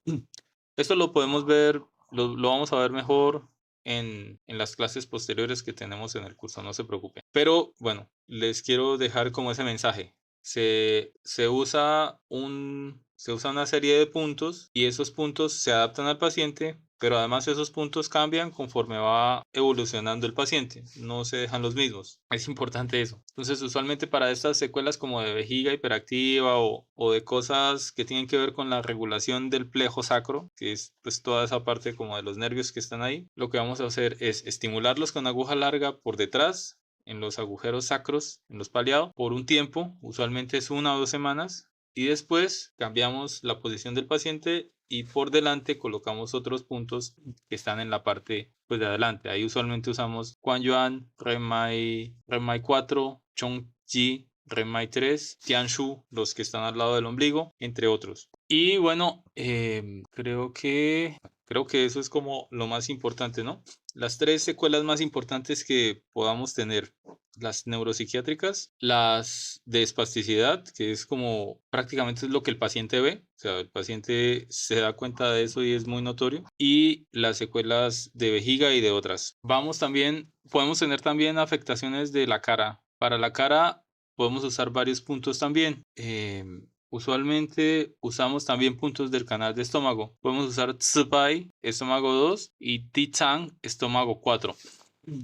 Esto lo podemos ver, lo vamos a ver mejor en las clases posteriores que tenemos en el curso, no se preocupen. Pero bueno, les quiero dejar como ese mensaje. Se usa una serie de puntos y esos puntos se adaptan al paciente, pero además esos puntos cambian conforme va evolucionando el paciente, no se dejan los mismos. Es importante eso. Entonces, usualmente para estas secuelas como de vejiga hiperactiva o de cosas que tienen que ver con la regulación del plejo sacro, que es pues toda esa parte como de los nervios que están ahí, lo que vamos a hacer es estimularlos con aguja larga por detrás en los agujeros sacros, en los paliados, por un tiempo, usualmente es 1 o 2 semanas, y después cambiamos la posición del paciente y por delante colocamos otros puntos que están en la parte pues, de adelante. Ahí usualmente usamos Guanyuan, Renmai 4, Chongji, Renmai 3, Tianshu, los que están al lado del ombligo, entre otros. Y bueno, creo que eso es como lo más importante, ¿no? Las 3 secuelas más importantes que podamos tener: las neuropsiquiátricas, las de espasticidad, que es como prácticamente es lo que el paciente ve, o sea, el paciente se da cuenta de eso y es muy notorio, y las secuelas de vejiga y de otras. Podemos tener también afectaciones de la cara. Para la cara podemos usar varios puntos también. Usualmente usamos también puntos del canal de estómago. Podemos usar Tsupai, estómago 2, y Ti-Chang, estómago 4.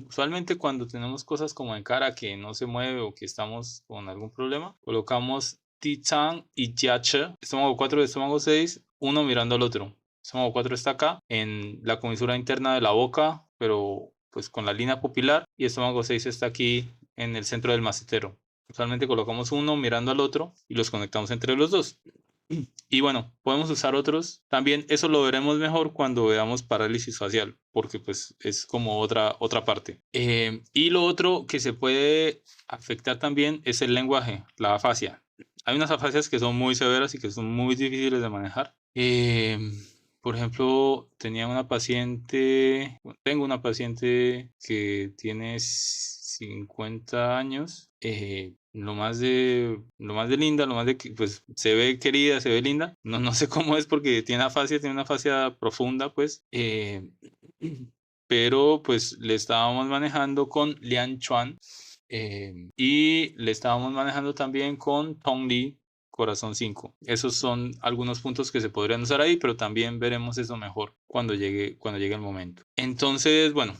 Usualmente cuando tenemos cosas como en cara que no se mueve o que estamos con algún problema, colocamos Ti-Chang y Jiache, estómago 4 y estómago 6, uno mirando al otro. Estómago 4 está acá, en la comisura interna de la boca, pero pues con la línea pupilar, y estómago 6 está aquí en el centro del macetero. Usualmente colocamos uno mirando al otro y los conectamos entre los dos. Y bueno, podemos usar otros. También eso lo veremos mejor cuando veamos parálisis facial, porque pues es como otra parte. Y lo otro que se puede afectar también es el lenguaje, la afasia. Hay unas afasias que son muy severas y que son muy difíciles de manejar. Por ejemplo, tengo una paciente que tiene 50 años. Lo más de linda, pues se ve querida, se ve linda. No sé cómo es porque tiene una afasia profunda, pues. Pero pues le estábamos manejando con Lian Chuan, y le estábamos manejando también con Tong Li, corazón 5. Esos son algunos puntos que se podrían usar ahí, pero también veremos eso mejor cuando llegue el momento. Entonces, bueno,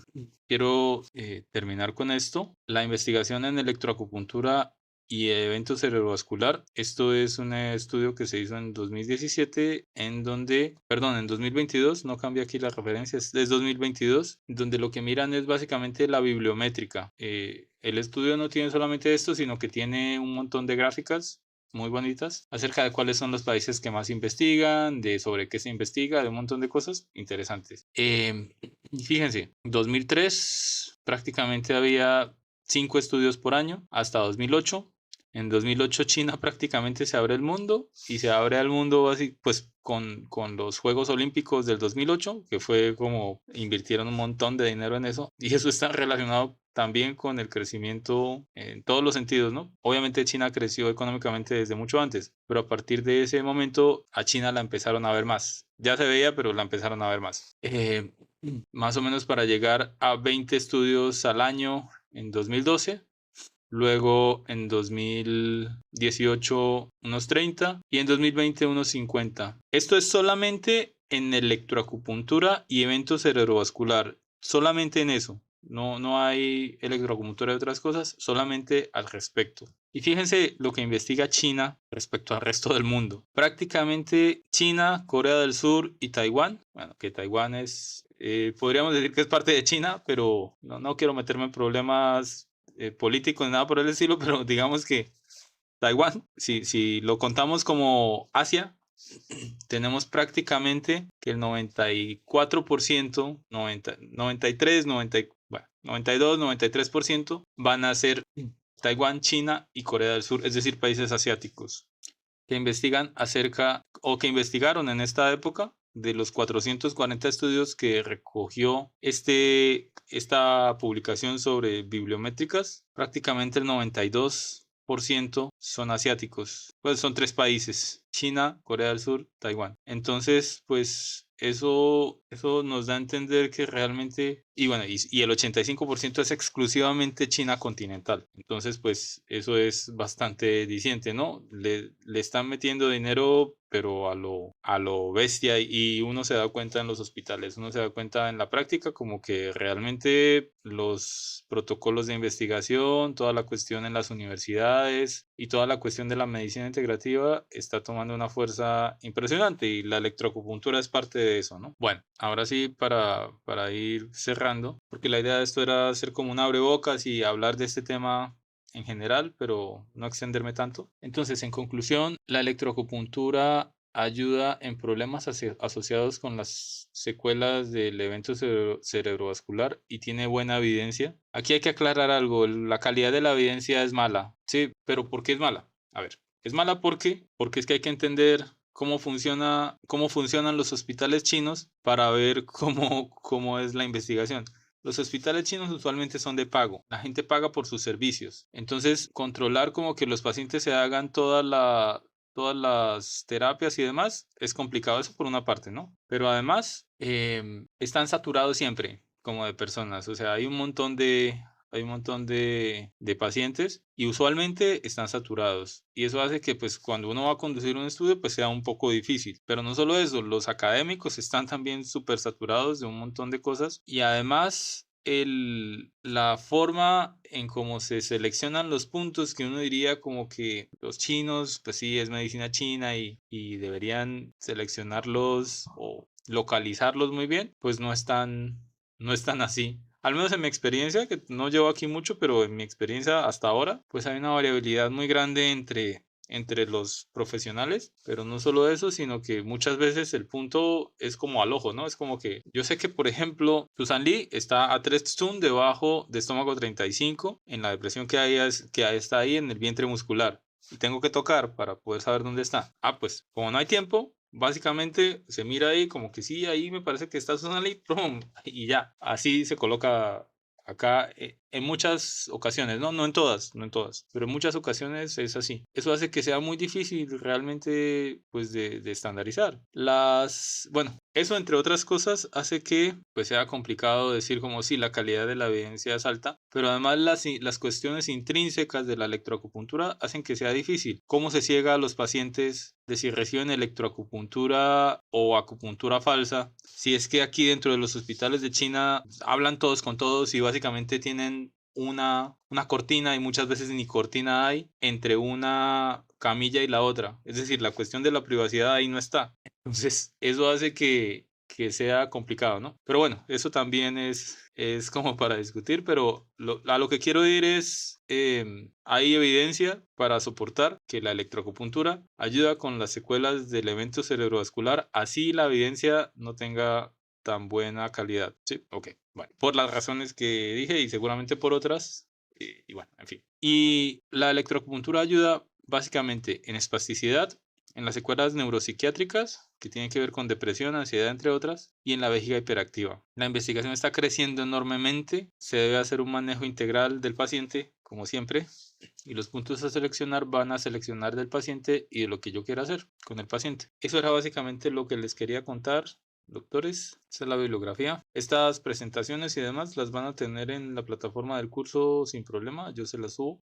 quiero terminar con esto. La investigación en electroacupuntura y evento cerebrovascular. Esto es un estudio que se hizo en 2017, en 2022, no cambia aquí las referencias, es 2022, donde lo que miran es básicamente la bibliométrica. El estudio no tiene solamente esto, sino que tiene un montón de gráficas muy bonitas acerca de cuáles son los países que más investigan, de sobre qué se investiga, de un montón de cosas interesantes. Fíjense, 2003 prácticamente había 5 estudios por año hasta 2008. En 2008 China prácticamente se abre el mundo y se abre al mundo así, pues con los Juegos Olímpicos del 2008, que fue como invirtieron un montón de dinero en eso, y eso está relacionado también con el crecimiento en todos los sentidos, ¿no? Obviamente China creció económicamente desde mucho antes, pero a partir de ese momento a China la empezaron a ver más. Ya se veía, pero la empezaron a ver más. Más o menos para llegar a 20 estudios al año en 2012. Luego en 2018 unos 30 y en 2020 unos 50. Esto es solamente en electroacupuntura y evento cerebrovascular. Solamente en eso. No hay electroacupuntura de otras cosas, solamente al respecto. Y fíjense lo que investiga China respecto al resto del mundo. Prácticamente China, Corea del Sur y Taiwán. Bueno, que Taiwán es, podríamos decir que es parte de China, pero no quiero meterme en problemas políticos ni nada por el estilo, pero digamos que Taiwán, si lo contamos como Asia, tenemos prácticamente que el 94%, 93, 92, 93% van a ser Taiwán, China y Corea del Sur, es decir, países asiáticos que investigan acerca o que investigaron en esta época. De los 440 estudios que recogió esta publicación sobre bibliométricas, prácticamente el 92% son asiáticos. Pues son 3 países: China, Corea del Sur, Taiwán. Entonces, pues eso nos da a entender que realmente, y bueno, y el 85% es exclusivamente China continental. Entonces, pues eso es bastante diciente, ¿no? Le están metiendo dinero, pero a lo bestia, y uno se da cuenta en los hospitales, uno se da cuenta en la práctica como que realmente los protocolos de investigación, toda la cuestión en las universidades y toda la cuestión de la medicina integrativa está tomando una fuerza impresionante, y la electroacupuntura es parte de eso, ¿no? Bueno, ahora sí, para ir cerrando, porque la idea de esto era hacer como un abrebocas y hablar de este tema en general, pero no extenderme tanto. Entonces, en conclusión, la electroacupuntura ayuda en problemas asociados con las secuelas del evento cerebrovascular y tiene buena evidencia. Aquí hay que aclarar algo: la calidad de la evidencia es mala. Sí, pero ¿por qué es mala? A ver, es mala porque es que hay que entender cómo funcionan los hospitales chinos para ver cómo es la investigación. Los hospitales chinos usualmente son de pago. La gente paga por sus servicios. Entonces, controlar como que los pacientes se hagan todas las terapias y demás es complicado. Eso por una parte, ¿no? Pero además, están saturados siempre como de personas. O sea, hay un montón de pacientes y usualmente están saturados, y eso hace que pues cuando uno va a conducir un estudio pues sea un poco difícil. Pero no solo eso, los académicos están también súper saturados de un montón de cosas, y además la forma en cómo se seleccionan los puntos, que uno diría como que los chinos, pues sí, es medicina china y deberían seleccionarlos o localizarlos muy bien, pues no están así. Al menos en mi experiencia, que no llevo aquí mucho, pero en mi experiencia hasta ahora, pues hay una variabilidad muy grande entre los profesionales. Pero no solo eso, sino que muchas veces el punto es como al ojo, ¿no? Es como que yo sé que, por ejemplo, Susan Lee está a 3 Stun debajo de estómago 35 en la depresión que está ahí en el vientre muscular, y tengo que tocar para poder saber dónde está. Pues como no hay tiempo, básicamente se mira ahí como que sí, ahí me parece que está Susan Lee, ¡pum! Y ya, así se coloca acá en muchas ocasiones, no en todas, pero en muchas ocasiones es así. Eso hace que sea muy difícil realmente pues de estandarizar. Bueno, eso entre otras cosas hace que pues sea complicado decir como si la calidad de la evidencia es alta, pero además las cuestiones intrínsecas de la electroacupuntura hacen que sea difícil. ¿Cómo se ciega a los pacientes de si reciben electroacupuntura o acupuntura falsa? Si es que aquí dentro de los hospitales de China hablan todos con todos y básicamente tienen una cortina y muchas veces ni cortina hay entre una camilla y la otra. Es decir, la cuestión de la privacidad ahí no está. Entonces, eso hace que sea complicado, ¿no? Pero bueno, eso también es como para discutir, pero a lo que quiero ir es, hay evidencia para soportar que la electroacupuntura ayuda con las secuelas del evento cerebrovascular, así la evidencia no tenga tan buena calidad. Sí, ok, bueno, por las razones que dije y seguramente por otras, y bueno, en fin. Y la electroacupuntura ayuda básicamente en espasticidad, en las secuelas neuropsiquiátricas, que tienen que ver con depresión, ansiedad, entre otras, y en la vejiga hiperactiva. La investigación está creciendo enormemente, se debe hacer un manejo integral del paciente, como siempre, y los puntos a seleccionar van a seleccionar del paciente y de lo que yo quiera hacer con el paciente. Eso era básicamente lo que les quería contar. Doctores, esta es la bibliografía. Estas presentaciones y demás las van a tener en la plataforma del curso sin problema, yo se las subo.